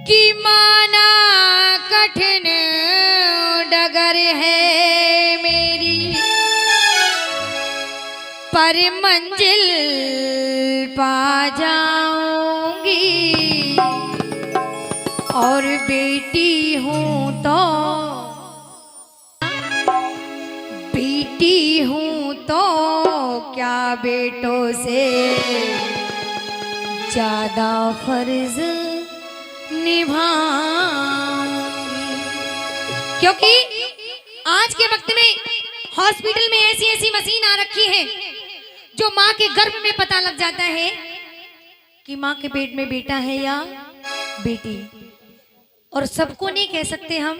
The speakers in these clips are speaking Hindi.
कि माना कठिन डगर है मेरी, पर मंजिल पा जाऊंगी। और बेटी हूँ तो क्या बेटों से ज्यादा फर्ज निभाऊंगी। क्योंकि आज के वक्त में हॉस्पिटल में ऐसी ऐसी मशीन आ रखी है जो माँ के गर्भ में पता लग जाता है कि माँ के पेट में बेटा है या बेटी। और सबको नहीं कह सकते हम,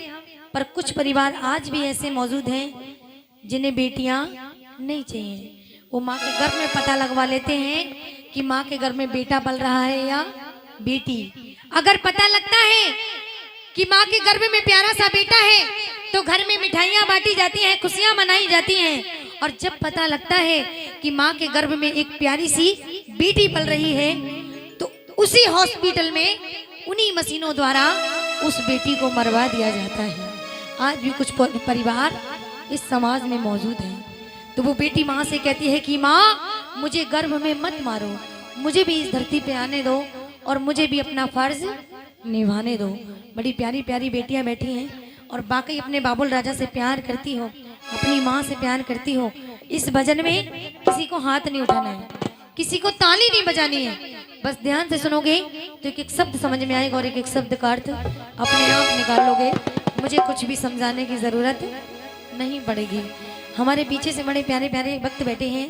पर कुछ परिवार आज भी ऐसे मौजूद हैं जिन्हें बेटियां नहीं चाहिए। वो माँ के गर्भ में पता लगवा लेते हैं कि माँ के गर्भ में बेटा पल रहा है या बेटी। अगर पता लगता है कि माँ के गर्भ में प्यारा सा बेटा है तो घर में मिठाइयाँ बांटी जाती हैं, खुशियाँ मनाई जाती हैं। और जब पता लगता है कि माँ के गर्भ में एक प्यारी सी बेटी पल रही है तो उसी हॉस्पिटल में उन्हीं मशीनों द्वारा उस बेटी को मरवा दिया जाता है। आज भी कुछ परिवार इस समाज में मौजूद हैं। तो वो बेटी माँ से कहती है कि माँ मुझे गर्भ में मत मारो, मुझे भी इस धरती पे आने दो और मुझे भी अपना फर्ज निभाने दो। बड़ी प्यारी प्यारी बेटियां बैठी हैं और बाकी अपने बाबुल राजा से प्यार करती हो, अपनी माँ से प्यार करती हो। इस भजन में किसी को हाथ नहीं उठाना है, किसी को ताली नहीं बजानी है। बस ध्यान से सुनोगे तो एक एक शब्द समझ में आएगा और एक एक शब्द का अर्थ अपने आप निकाल लोगे। मुझे कुछ भी समझाने की जरूरत नहीं पड़ेगी। हमारे पीछे से बड़े प्यारे प्यारे भक्त बैठे हैं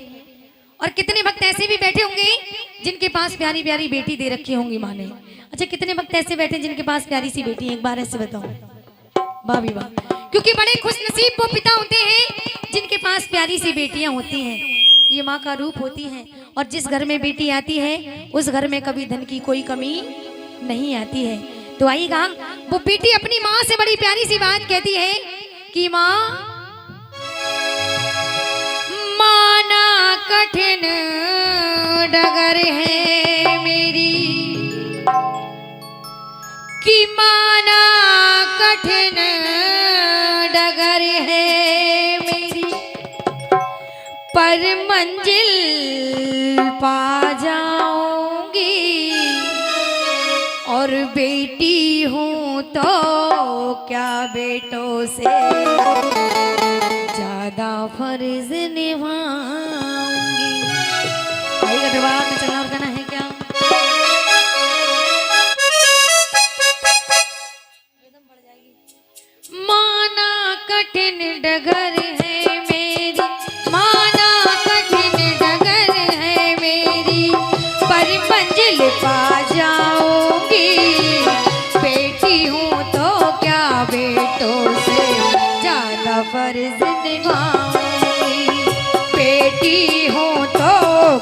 और कितने भक्त ऐसे भी बैठे होंगे जिनके पास प्यारी प्यारी बेटी दे रखी होंगी माँ ने। अच्छा, कितने भक्त ऐसे बैठे जिनके पास प्यारी सी बेटी है? एक बार ऐसे बताओ। वाह भी वाह, क्योंकि बड़े खुश नसीब वो पिता होते हैं जिनके पास प्यारी सी बेटियां होती हैं। ये माँ का रूप होती है और जिस घर में बेटी आती है उस घर में कभी धन की कोई कमी नहीं आती है। तो आइएगा, वो बेटी अपनी माँ से बड़ी प्यारी सी बात कहती है कि माँ माना कठिन डगर है मेरी, कि माना कठिन डगर है मेरी, पर मंजिल पा जाऊंगी। और बेटी हूँ तो क्या बेटों से ज्यादा फर्ज निभाऊंगी। आइएगा, दरबार में चलना और गाना है क्या? माना कठिन डगर है मेरी, माना कठिन डगर है मेरी, पर मंजिल पा जाऊंगी। बेटी हूँ तो क्या बेटों से ज्यादा फर्ज निभाऊंगी। बेटी हूँ तो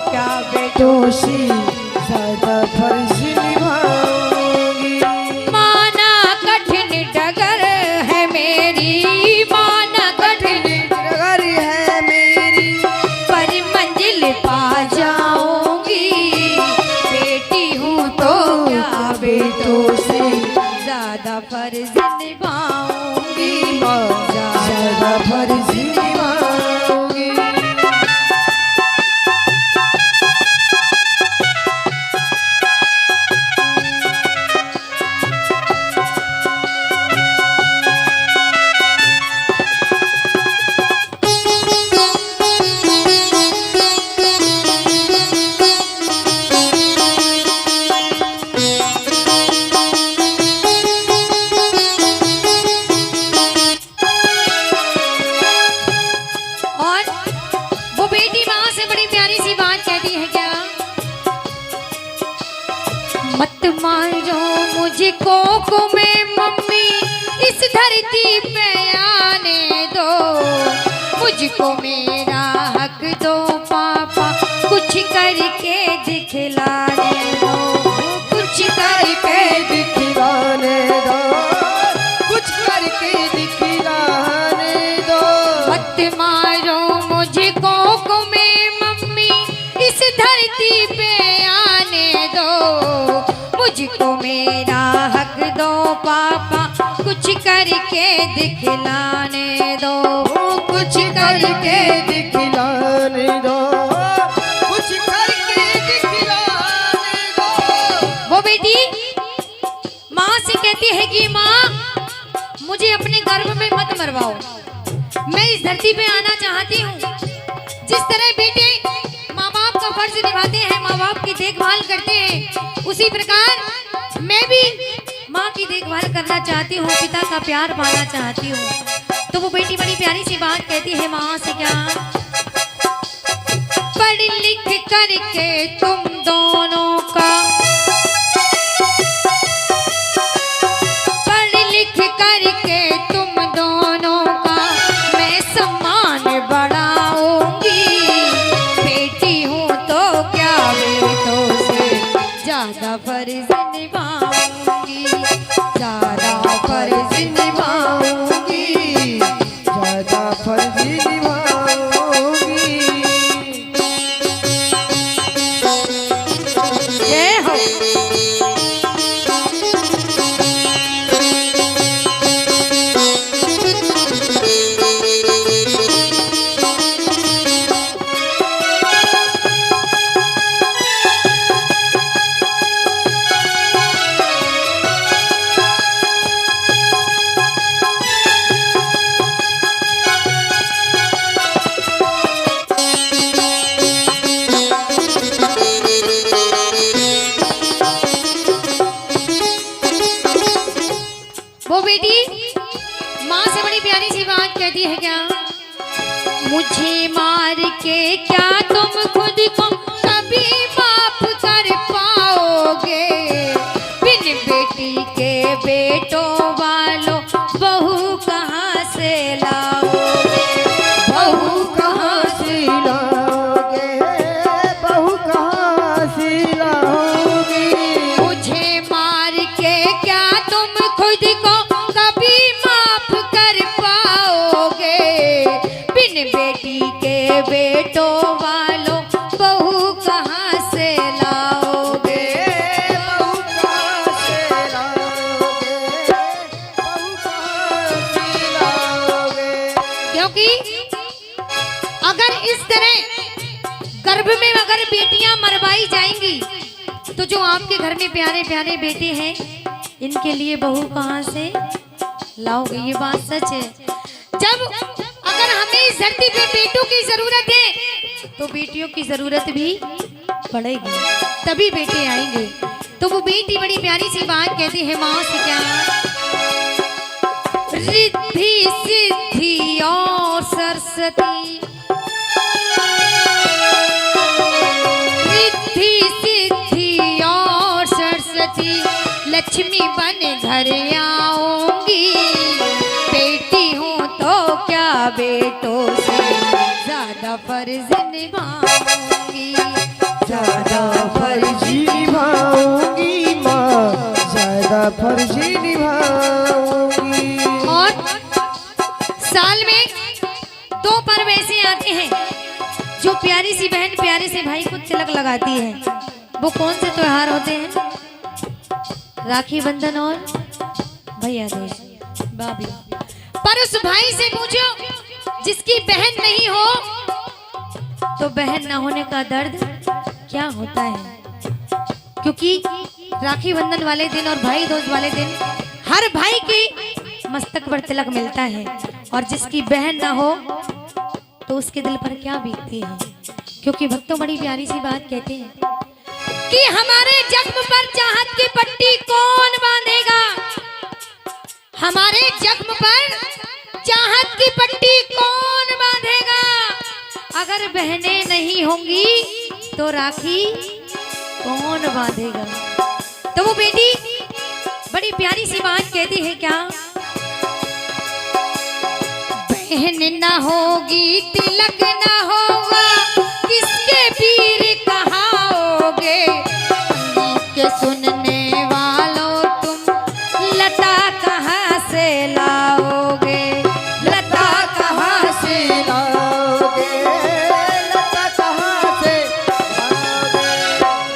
क्या बेटों से ज्यादा फर्ज निभाऊंगी। माना कठिन डगर है मेरी, माना कठिन डगर है मेरी, पर मंजिल पा जाऊंगी। बेटी हूँ तो क्या बेटों से ज्यादा फर्ज निभाऊंगी। ज्यादा फर्ज निभाऊंगी। मत मारो मुझको को में मम्मी, इस धरती पे आने दो। मुझको मेरा हक दो पापा, कुछ करके दिखलाने दो। कुछ करके दिखलाने दो, कुछ करके दिखलाने दो। मत मारो मुझको को में मम्मी, इस धरती पे आने दो। मुझको मेरा हक दो पापा, कुछ करके दिखलाने दो, कुछ करके दिखलाने दो, कुछ करके दिखलाने दो। वो बेटी माँ से कहती है कि माँ मुझे अपने गर्भ में मत मरवाओ, मैं इस धरती पे आना चाहती हूँ। जिस तरह बेटे माँ बाप का फर्ज निभाते हैं, माँ बाप की देखभाल करते हैं, उसी प्रकार मैं भी माँ की देखभाल करना चाहती हूँ, पिता का प्यार पाना चाहती हूँ। तो वो बेटी बड़ी प्यारी सी बात कहती है माँ से, क्या? पढ़ लिख करके तुम दोनों का, पढ़ लिख करके तुम दोनों का मैं सम्मान बढ़ाऊंगी। बेटी हूँ तो क्या बेटों से ज्यादा फर्ज निभाऊंगी, ज्यादा फर्ज निभाऊंगी, ज्यादा फर्ज निभाऊंगी। जय हो। वो बेटी माँ से बड़ी प्यारी सी बात कहती है, क्या? मुझे मार के क्या तुम खुद को कभी माफ कर पाओगे? बिन बेटी के बेटों वालों बहू कहाँ से लाओगे? बहू कहाँ से लाओगे, बहू कहाँ से लाओगे? मुझे मार के क्या तुम खुद को कभी माफ कर पाओगे? बिन बेटी के बेटों वालों बहू कहाँ से लाओगे? बहू कहाँ से लाओगे, बहू कहाँ से लाओगे? क्योंकि अगर इस तरह गर्भ में अगर बेटियां मरवाई जाएंगी तो जो आपके घर में प्यारे प्यारे बेटे हैं इनके लिए बहू कहाँ से लाओगे? ये बात सच है। जब अगर हमें इस धरती पे बेटों की जरूरत है तो बेटियों की जरूरत भी पड़ेगी, तभी बेटे आएंगे। तो वो बेटी बड़ी प्यारी सी बात कहती है माँ से, क्या? रिद्धि सिद्धि और सरस्वती, रिद्धि सिद्धि और सरस्वती लक्ष्मी बन घर आऊंगी। बेटी हूँ तो क्या बेटों से ज्यादा फर्ज निभाऊंगी, ज्यादा फर्ज निभाऊंगी माँ, ज्यादा फर्ज निभाऊंगी। और साल में 2 पर्व ऐसे आते हैं जो प्यारी सी बहन प्यारे से भाई को तिलक लगाती है। वो कौन से त्योहार होते हैं? राखी बंधन और भैया दूज, भाभी। पर उस भाई से पूछो जिसकी बहन नहीं हो तो बहन न होने का दर्द क्या होता है। क्योंकि राखी बंधन वाले दिन और भाई दूज वाले दिन हर भाई की मस्तक पर तिलक मिलता है, और जिसकी बहन ना हो तो उसके दिल पर क्या बीतती है। क्योंकि भक्तों बड़ी प्यारी सी बात कहते हैं कि हमारे जख्म पर चाहत की पट्टी कौन बांधेगा? हमारे जख्म पर चाहत की पट्टी कौन बांधेगा? अगर बहनें नहीं होंगी तो राखी कौन बांधेगा? तो वो बेटी बड़ी प्यारी सी बात कहती है, क्या? बहन ना होगी तिलक ना होगा, किसके पीर कहाओगे? के सुनने वालों तुम लता कहाँ से लाओगे? लता कहाँ से लाओगे, लता कहाँ से लाओगे?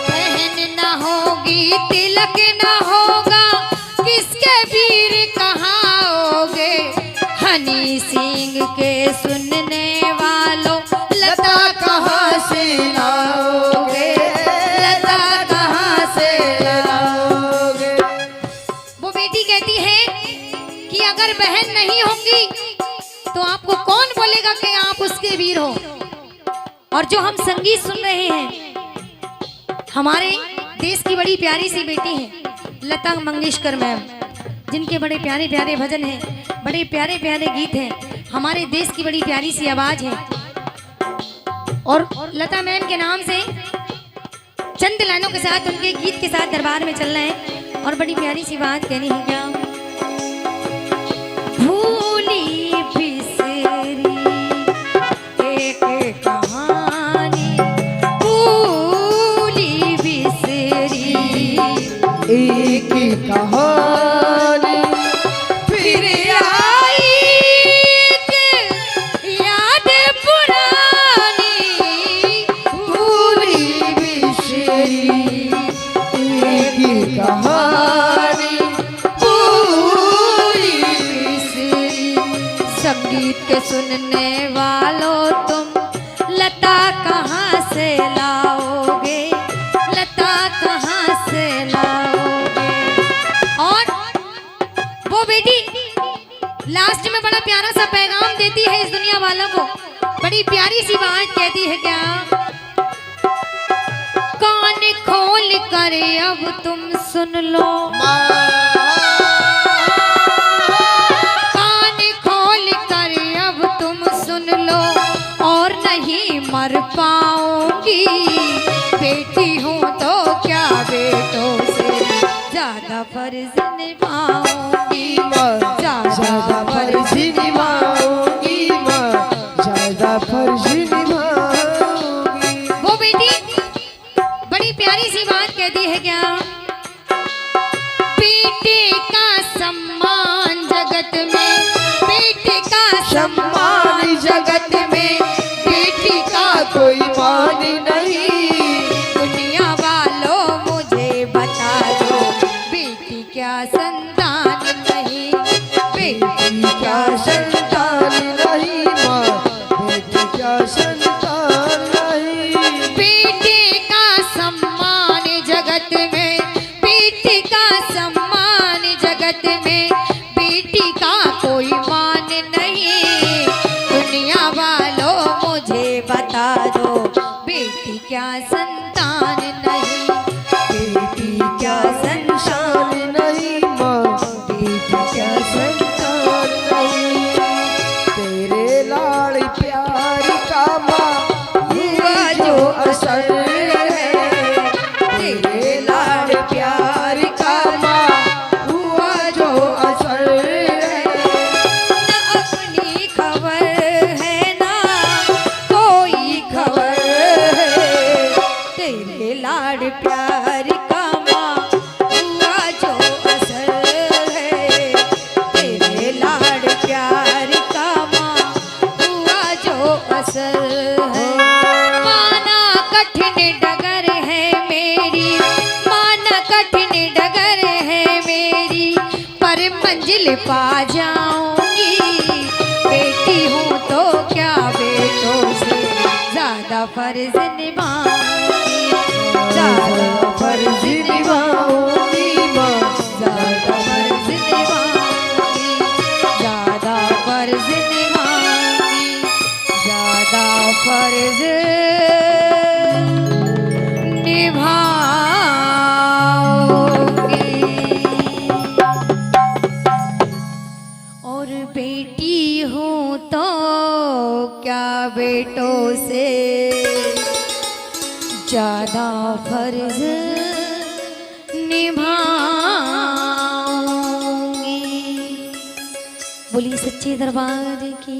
बहन ना होगी तिलक सुनने वालों, लता कहाँ से लाओगे, लता कहाँ से लाओगे। वो बेटी कहती है कि अगर बहन नहीं होंगी तो आपको कौन बोलेगा कि आप उसके वीर हो। और जो हम संगीत सुन रहे हैं, हमारे देश की बड़ी प्यारी सी बेटी है लता मंगेशकर मैम, जिनके बड़े प्यारे प्यारे भजन हैं, बड़े प्यारे प्यारे गीत हैं, हमारे देश की बड़ी प्यारी सी आवाज है। और लता मैम के नाम से चंद लाइनों के साथ, उनके गीत के साथ दरबार में चलना है और बड़ी प्यारी सी बात कहनी है। क्या भूली बिसरी एक कहानी, भूली बिसरी एक कहानी, फिर आई कि याद पुरानी, भूली बिसरी एक कहानी, भूली बिसरी। संगीत के सुनने वालों तुम, लता कहाँ से लाओगे, लता कहाँ से लाओगे। और वो बेटी लास्ट में बड़ा प्यारा सा पैगाम देती है इस दुनिया वालों को, बड़ी प्यारी सी बात कहती है। क्या कान खोल कर अब तुम सुन लो, कान खोल कर अब तुम सुन लो, और नहीं मर पाऊंगी, बेटी हूँ तो क्या बेटों से ज्यादा फर्ज निभाऊंगी, ज्यादा फर्ज निभाऊंगी माँ, ज्यादा फर्ज निभाऊंगी। वो बेटी बड़ी प्यारी सी बात कहती है। क्या बेटे का सम्मान जगत में, बेटे का सम्मान जगत में, बेटी का कोई मान नहीं। दुनिया वालों मुझे बता दो, बेटी क्या संतान नहीं, बेटी क्या संतान नहीं माँ, बेटी क्या संतान नहीं। बेटे का सम्मान जगत में, बेटे का सम्मान जगत में, बेटी का कोई मान नहीं। दुनिया वालों मुझे बता दो, बेटी क्या संतान नहीं, बेटी क्या संतान नहीं माँ, बेटी क्या संतान नहीं। तेरे लाड़ प्यार का माँ हुआ जो असर है, तेरे लाड़ प्यार का माँ हुआ जो असर है। न अपनी खबर है ना कोई खबर है, तेरे लाड़ प्यार का माँ हुआ जो असर है, तेरे लाड़ प्यार का माँ हुआ जो असर है। माना कठिन डगर है मेरी, माना कठिन डगर है मेरी, पर मंजिल पा जाऊंगी, बेटी हूँ तो क्या बेटों से ज्यादा फर्ज निभाऊंगी, ज्यादा फर्ज निभाऊंगी माँ, ज्यादा फर्ज निभाऊंगी, ज्यादा फर्ज निभाऊंगी, ज्यादा फर्ज निभाऊंगी। और बेटी हूँ तो क्या बेटों से ज्यादा फर्ज निभाऊंगी। बोली सच्चे दरबार की।